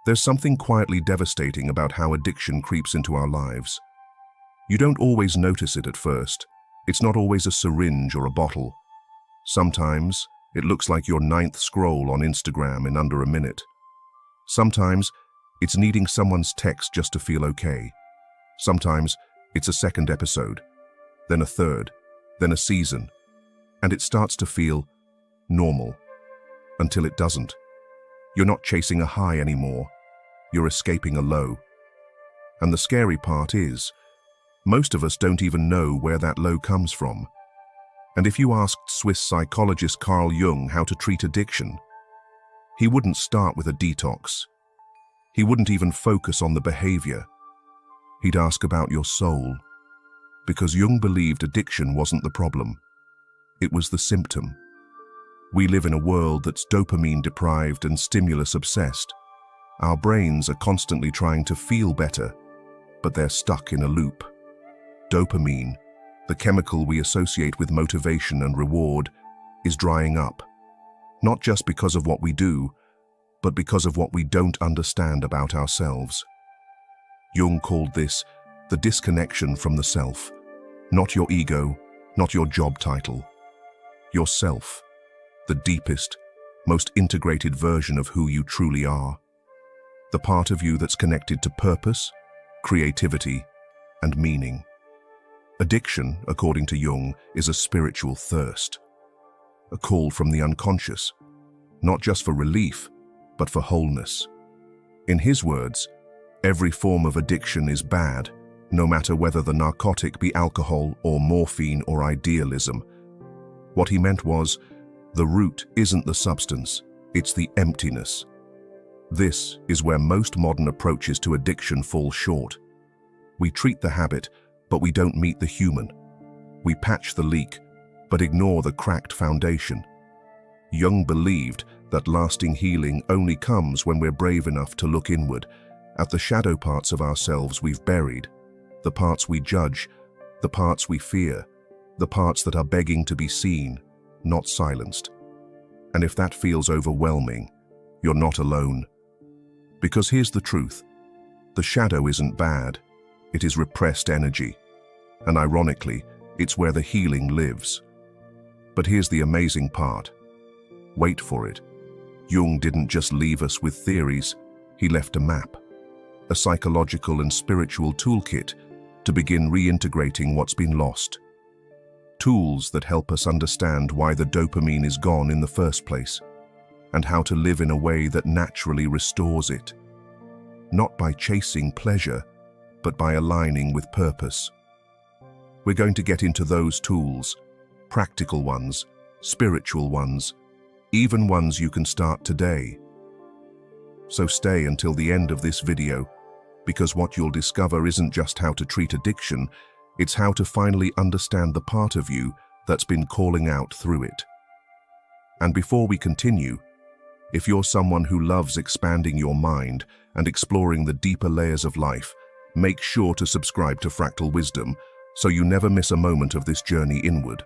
There's something quietly devastating about how addiction creeps into our lives. You don't always notice it at first. It's not always a syringe or a bottle. Sometimes, it looks like your ninth scroll on Instagram in under a minute. Sometimes, it's needing someone's text just to feel okay. Sometimes, it's a second episode, then a third, then a season, and it starts to feel normal until it doesn't. You're not chasing a high anymore. You're escaping a low. And the scary part is, most of us don't even know where that low comes from. And if you asked Swiss psychologist Carl Jung how to treat addiction, he wouldn't start with a detox. He wouldn't even focus on the behavior. He'd ask about your soul, because Jung believed addiction wasn't the problem. It was the symptom. We live in a world that's dopamine deprived and stimulus obsessed. Our brains are constantly trying to feel better, but they're stuck in a loop. Dopamine, the chemical we associate with motivation and reward, is drying up, not just because of what we do, but because of what we don't understand about ourselves. Jung called this the disconnection from the self, not your ego, not your job title. Yourself, the deepest, most integrated version of who you truly are. The part of you that's connected to purpose, creativity, and meaning. Addiction, according to Jung, is a spiritual thirst, a call from the unconscious, not just for relief, but for wholeness. In his words, every form of addiction is bad, no matter whether the narcotic be alcohol or morphine or idealism. What he meant was, the root isn't the substance, it's the emptiness. This is where most modern approaches to addiction fall short. We treat the habit, but we don't meet the human. We patch the leak, but ignore the cracked foundation. Jung believed that lasting healing only comes when we're brave enough to look inward, at the shadow parts of ourselves we've buried, the parts we judge, the parts we fear, the parts that are begging to be seen, not silenced. And if that feels overwhelming, you're not alone. Because here's the truth. The shadow isn't bad. It is repressed energy. And ironically, it's where the healing lives. But here's the amazing part. Wait for it. Jung didn't just leave us with theories. He left a map, a psychological and spiritual toolkit to begin reintegrating what's been lost. Tools that help us understand why the dopamine is gone in the first place, and how to live in a way that naturally restores it. Not by chasing pleasure, but by aligning with purpose. We're going to get into those tools, practical ones, spiritual ones, even ones you can start today. So stay until the end of this video, because what you'll discover isn't just how to treat addiction, it's how to finally understand the part of you that's been calling out through it. And before we continue, if you're someone who loves expanding your mind and exploring the deeper layers of life, make sure to subscribe to Fractal Wisdom so you never miss a moment of this journey inward.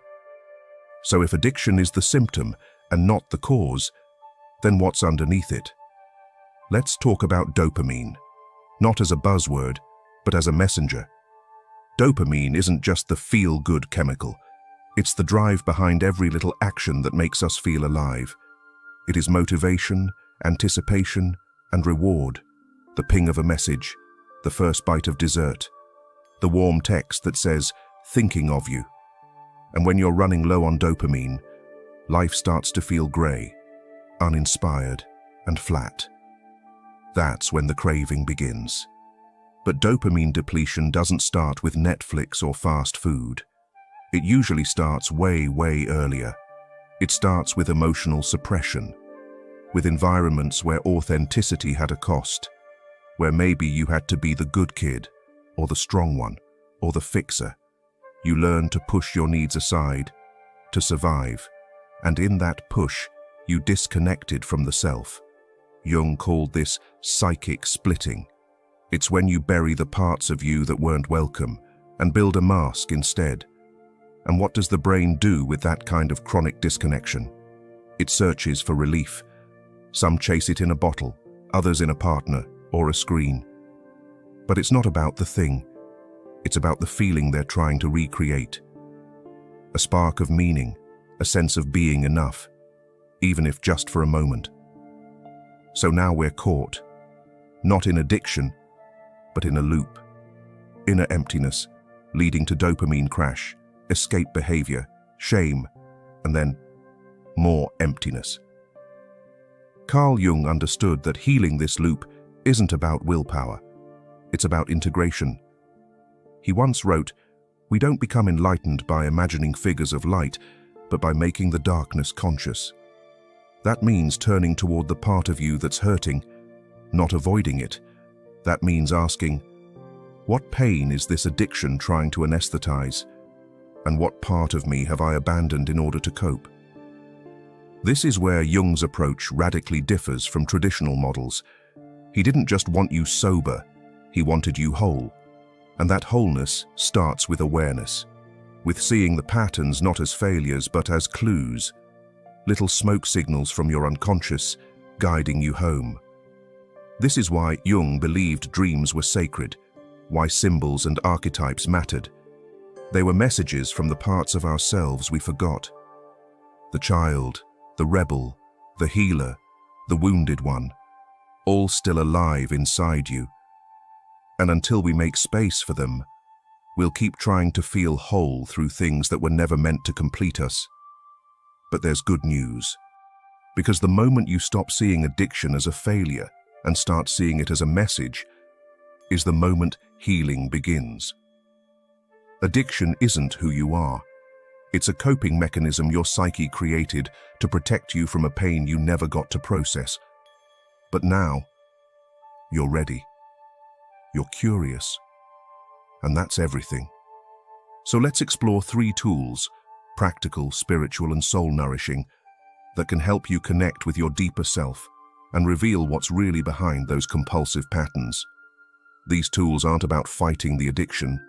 So if addiction is the symptom and not the cause, then what's underneath it? Let's talk about dopamine, not as a buzzword, but as a messenger. Dopamine isn't just the feel-good chemical. It's the drive behind every little action that makes us feel alive. It is motivation, anticipation, and reward. The ping of a message, the first bite of dessert, the warm text that says, thinking of you. And when you're running low on dopamine, life starts to feel grey, uninspired, and flat. That's when the craving begins. But dopamine depletion doesn't start with Netflix or fast food. It usually starts way earlier. It starts with emotional suppression, with environments where authenticity had a cost, where maybe you had to be the good kid, or the strong one, or the fixer. You learn to push your needs aside, to survive, and in that push, you disconnected from the self. Jung called this psychic splitting. It's when you bury the parts of you that weren't welcome and build a mask instead. And what does the brain do with that kind of chronic disconnection? It searches for relief. Some chase it in a bottle, others in a partner or a screen. But it's not about the thing. It's about the feeling they're trying to recreate. A spark of meaning, a sense of being enough, even if just for a moment. So now we're caught, not in addiction, but in a loop. Inner emptiness, leading to dopamine crash, escape behavior, shame, and then more emptiness. Carl Jung understood that healing this loop isn't about willpower. It's about integration. He once wrote, "We don't become enlightened by imagining figures of light, but by making the darkness conscious." That means turning toward the part of you that's hurting, not avoiding it. That means asking, what pain is this addiction trying to anesthetize? And what part of me have I abandoned in order to cope? This is where Jung's approach radically differs from traditional models. He didn't just want you sober, he wanted you whole. And that wholeness starts with awareness, with seeing the patterns not as failures but as clues, little smoke signals from your unconscious guiding you home. This is why Jung believed dreams were sacred, why symbols and archetypes mattered. They were messages from the parts of ourselves we forgot. The child, the rebel, the healer, the wounded one, all still alive inside you. And until we make space for them, we'll keep trying to feel whole through things that were never meant to complete us. But there's good news, because the moment you stop seeing addiction as a failure and start seeing it as a message, is the moment healing begins. Addiction isn't who you are. It's a coping mechanism your psyche created to protect you from a pain you never got to process. But now, you're ready. You're curious. And that's everything. So let's explore 3 tools, practical, spiritual, and soul-nourishing, that can help you connect with your deeper self and reveal what's really behind those compulsive patterns. These tools aren't about fighting the addiction,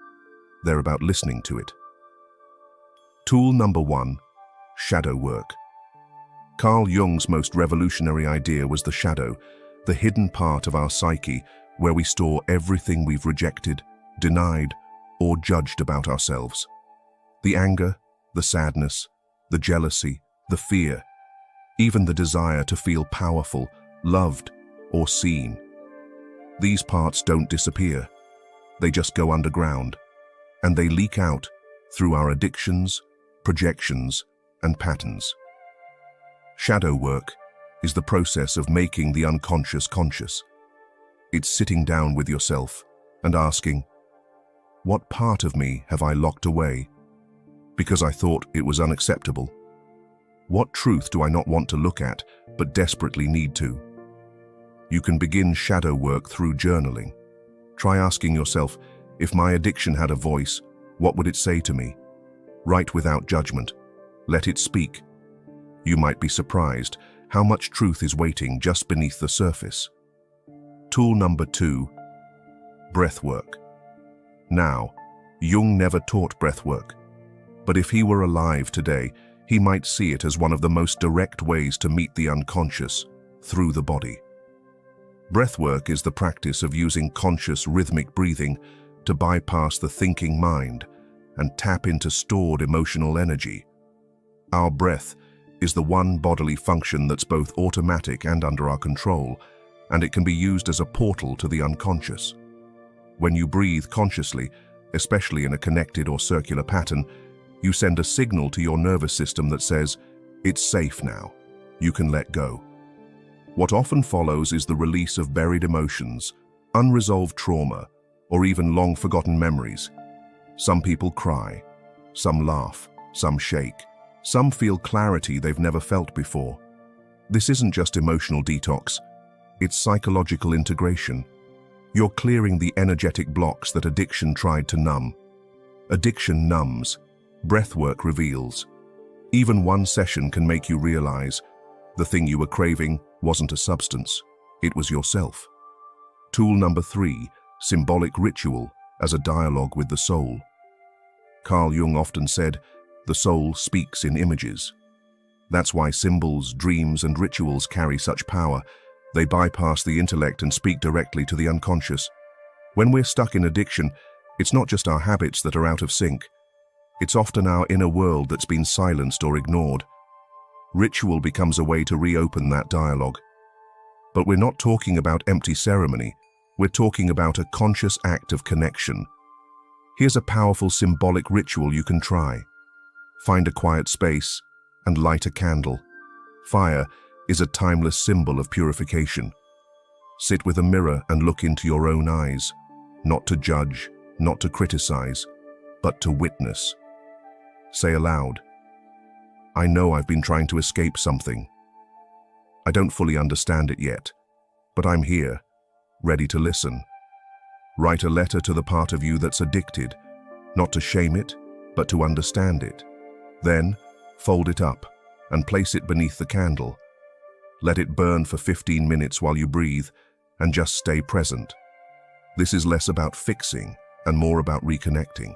they're about listening to it. Tool number 1, shadow work. Carl Jung's most revolutionary idea was the shadow, the hidden part of our psyche where we store everything we've rejected, denied, or judged about ourselves. The anger, the sadness, the jealousy, the fear, even the desire to feel powerful, loved, or seen. These parts don't disappear. They just go underground, and they leak out through our addictions, projections, and patterns. Shadow work is the process of making the unconscious conscious. It's sitting down with yourself and asking, what part of me have I locked away because I thought it was unacceptable? What truth do I not want to look at but desperately need to? You can begin shadow work through journaling. Try asking yourself, if my addiction had a voice, what would it say to me? Write without judgment. Let it speak. You might be surprised how much truth is waiting just beneath the surface. Tool number 2, breath work. Now, Jung never taught breath work, but if he were alive today, he might see it as one of the most direct ways to meet the unconscious, through the body. Breathwork is the practice of using conscious rhythmic breathing to bypass the thinking mind and tap into stored emotional energy. Our breath is the one bodily function that's both automatic and under our control, and it can be used as a portal to the unconscious. When you breathe consciously, especially in a connected or circular pattern, you send a signal to your nervous system that says, it's safe now, you can let go. What often follows is the release of buried emotions, unresolved trauma, or even long-forgotten memories. Some people cry, some laugh, some shake, some feel clarity they've never felt before. This isn't just emotional detox, it's psychological integration. You're clearing the energetic blocks that addiction tried to numb. Addiction numbs, breathwork reveals. Even one session can make you realize the thing you were craving wasn't a substance, it was yourself. Tool number 3, symbolic ritual as a dialogue with the soul. Carl Jung often said, the soul speaks in images. That's why symbols, dreams, and rituals carry such power. They bypass the intellect and speak directly to the unconscious. When we're stuck in addiction, it's not just our habits that are out of sync. It's often our inner world that's been silenced or ignored. Ritual becomes a way to reopen that dialogue. But we're not talking about empty ceremony. We're talking about a conscious act of connection. Here's a powerful symbolic ritual you can try. Find a quiet space and light a candle. Fire is a timeless symbol of purification. Sit with a mirror and look into your own eyes, not to judge, not to criticize, but to witness. Say aloud, "I know I've been trying to escape something. I don't fully understand it yet, but I'm here, ready to listen." Write a letter to the part of you that's addicted, not to shame it, but to understand it. Then, fold it up and place it beneath the candle. Let it burn for 15 minutes while you breathe, and just stay present. This is less about fixing and more about reconnecting.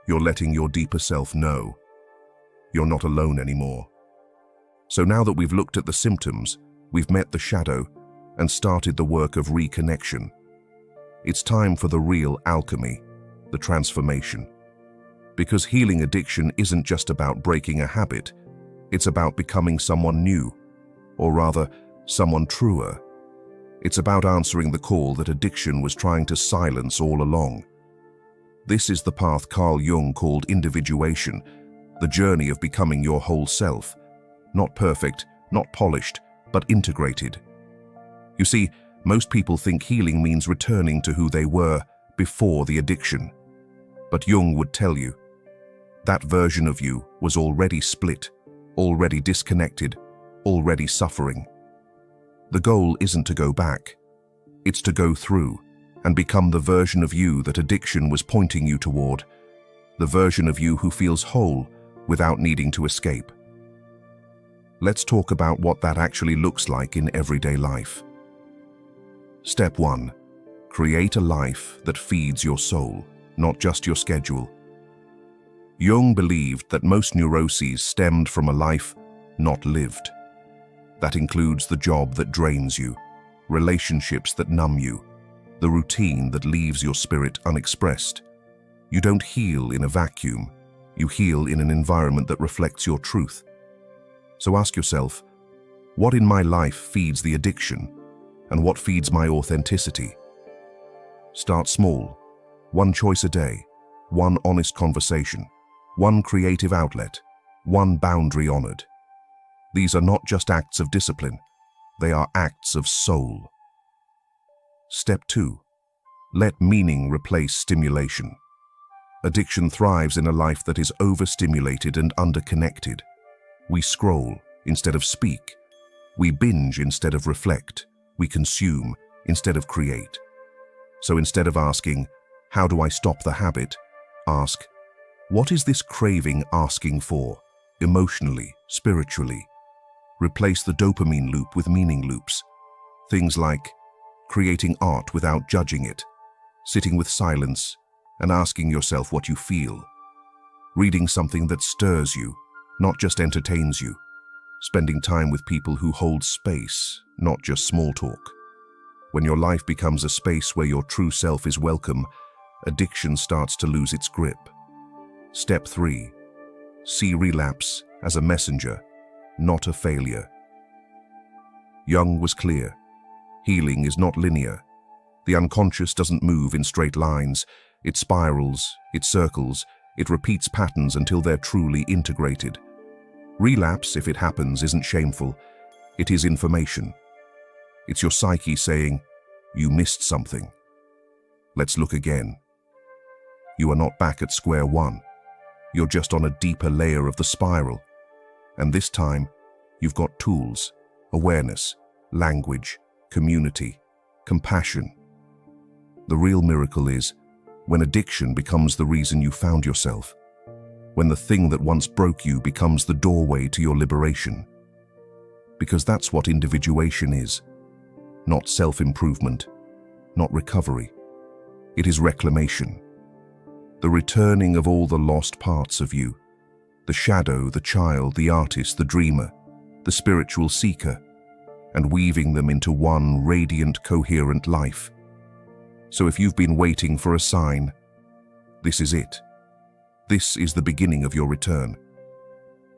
You're letting your deeper self know you're not alone anymore. So now that we've looked at the symptoms, we've met the shadow, and started the work of reconnection, it's time for the real alchemy, the transformation. Because healing addiction isn't just about breaking a habit, it's about becoming someone new, or rather, someone truer. It's about answering the call that addiction was trying to silence all along. This is the path Carl Jung called individuation, the journey of becoming your whole self. Not perfect, not polished, but integrated. You see, most people think healing means returning to who they were before the addiction. But Jung would tell you, that version of you was already split, already disconnected, already suffering. The goal isn't to go back. It's to go through and become the version of you that addiction was pointing you toward, the version of you who feels whole without needing to escape. Let's talk about what that actually looks like in everyday life. Step 1. Create a life that feeds your soul, not just your schedule. Jung believed that most neuroses stemmed from a life not lived. That includes the job that drains you, relationships that numb you, the routine that leaves your spirit unexpressed. You don't heal in a vacuum. You heal in an environment that reflects your truth. So ask yourself, what in my life feeds the addiction, and what feeds my authenticity? Start small. One choice a day, one honest conversation, one creative outlet, one boundary honored. These are not just acts of discipline, they are acts of soul. Step 2. Let meaning replace stimulation. Addiction thrives in a life that is overstimulated and underconnected. We scroll instead of speak. We binge instead of reflect. We consume instead of create. So instead of asking, "How do I stop the habit?" ask, "What is this craving asking for, emotionally, spiritually?" Replace the dopamine loop with meaning loops. Things like creating art without judging it, sitting with silence and asking yourself what you feel, reading something that stirs you, not just entertains you, spending time with people who hold space, not just small talk. When your life becomes a space where your true self is welcome, addiction starts to lose its grip. Step 3. See relapse as a messenger, not a failure. Jung was clear. Healing is not linear. The unconscious doesn't move in straight lines. It spirals, it circles, it repeats patterns until they're truly integrated. Relapse, if it happens, isn't shameful. It is information. It's your psyche saying, "You missed something. Let's look again." You are not back at square one. You're just on a deeper layer of the spiral. And this time, you've got tools, awareness, language, community, compassion. The real miracle is when addiction becomes the reason you found yourself, when the thing that once broke you becomes the doorway to your liberation. Because that's what individuation is, not self-improvement, not recovery. It is reclamation, the returning of all the lost parts of you, the shadow, the child, the artist, the dreamer, the spiritual seeker. and weaving them into one radiant, coherent life. So if you've been waiting for a sign, this is it. This is the beginning of your return.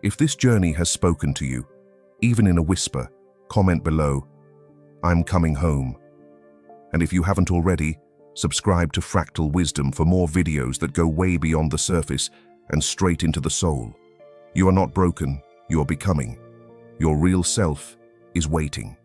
If this journey has spoken to you, even in a whisper, comment below, "I'm coming home." And if you haven't already, subscribe to Fractal Wisdom for more videos that go way beyond the surface and straight into the soul. You are not broken, you are becoming. Your real self is waiting.